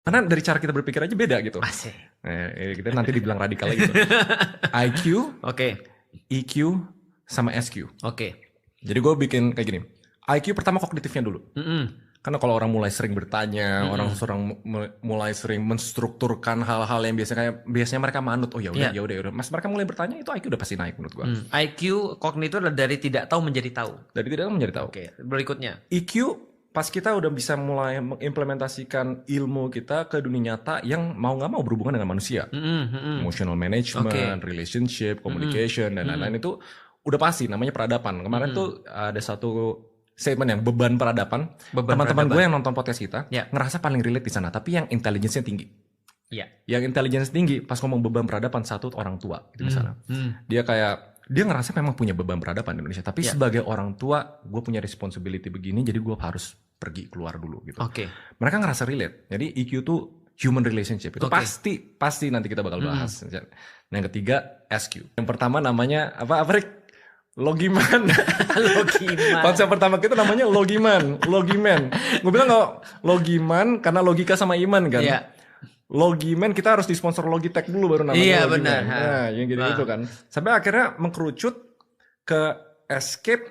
Karena dari cara kita berpikir aja beda gitu. Asik. Kita nanti dibilang radikal lagi gitu. IQ, Oke. EQ, sama SQ. Oke. Jadi gue bikin kayak gini. IQ pertama kognitifnya dulu. Mm-mm. Karena kalau orang mulai sering bertanya, orang mulai sering menstrukturkan hal-hal yang biasanya mereka manut. Oh ya udah, Iya. ya udah. Mas mereka mulai bertanya, itu IQ udah pasti naik menurut gua. IQ kognitif adalah dari tidak tahu menjadi tahu. Dari tidak menjadi tahu. Oke, berikutnya. EQ pas kita udah bisa mulai mengimplementasikan ilmu kita ke dunia nyata yang mau nggak mau berhubungan dengan manusia. Emotional management, relationship, communication, dan lain-lain itu udah pasti namanya peradaban. Kemarin tuh ada satu statement yang beban peradaban. Teman-teman gue yang nonton podcast kita ngerasa paling relate di sana, tapi yang intelligence-nya tinggi. Iya. Yang intelligence tinggi pas ngomong beban peradaban, satu orang tua gitu di sana. Dia ngerasa memang punya beban peradaban di Indonesia, tapi sebagai orang tua gue punya responsibility begini, jadi gue harus pergi keluar dulu gitu. Mereka ngerasa relate. Jadi EQ tuh human relationship itu pasti nanti kita bakal bahas. Nah, yang ketiga SQ. Yang pertama namanya apa Rick? Logiman. Konsep pertama kita namanya logiman. Gue bilang nggak logiman karena logika sama iman kan. Iya. Logiman kita harus disponsor Logitech dulu baru namanya. Iya benar. Nah yang gitu kan. Sampai akhirnya mengkerucut ke escape.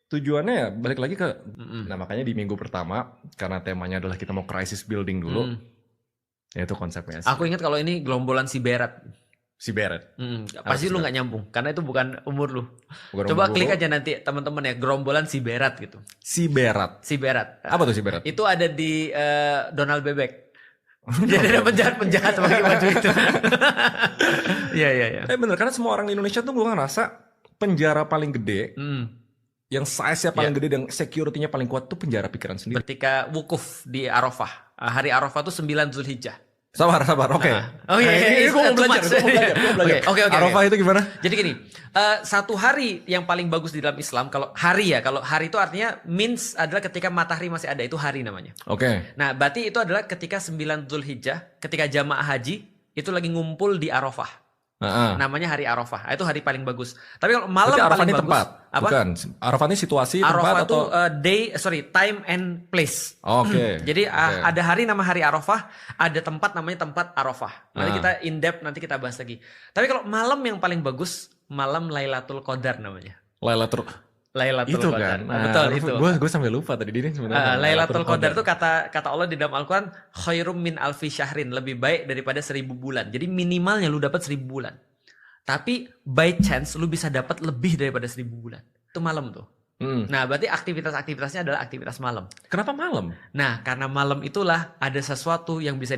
Tujuannya ya balik lagi ke. Nah makanya di minggu pertama karena temanya adalah kita mau crisis building dulu. Yaitu konsepnya. Aku ingat kalau ini gerombolan si Berat. Si Beret. Pasti lu nggak nyambung karena itu bukan umur lu. Coba klik aja nanti teman-teman ya, gerombolan si Berat gitu. Si Berat. Apa tuh si Berat? Itu ada di Donald Bebek. Jadi ada penjahat pakai baju itu. Iya. Bener karena semua orang di Indonesia tuh gue ngerasa penjara paling gede, yang size-nya paling gede dan security-nya paling kuat tuh penjara pikiran sendiri. Ketika wukuf di Arafah, hari Arafah tuh 9 Zulhijjah. Sabar, oke. Ini gue mau belajar. Oke. Arafah itu gimana? Jadi gini, satu hari yang paling bagus di dalam Islam, kalau hari itu artinya means adalah ketika matahari masih ada, itu hari namanya. Oke. Nah, berarti itu adalah ketika 9 Zulhijjah, ketika jamaah haji, itu lagi ngumpul di Arafah. Namanya hari Arafah. Itu hari paling bagus. Tapi kalau malam Arafah paling ini bagus. Tempat. Apa? Bukan. Arafah ini situasi, Arafah tempat atau time and place. Oke. Jadi ada hari nama hari Arafah, ada tempat namanya tempat Arafah. Nanti kita in depth, nanti kita bahas lagi. Tapi kalau malam yang paling bagus, malam Lailatul Qadar namanya. Lailatul Itu Qadar. Kan. Betul itu. Gue sampai lupa tadi ini sebenarnya. Lailatul Qadar itu kata Allah di dalam Al-Qur'an, khairum min alfi syahrin, lebih baik daripada 1000 bulan. Jadi minimalnya lu dapat 1000 bulan. Tapi by chance lu bisa dapat lebih daripada 1000 bulan. Itu malam tuh. Nah, berarti aktivitasnya adalah aktivitas malam. Kenapa malam? Nah, karena malam itulah ada sesuatu yang bisa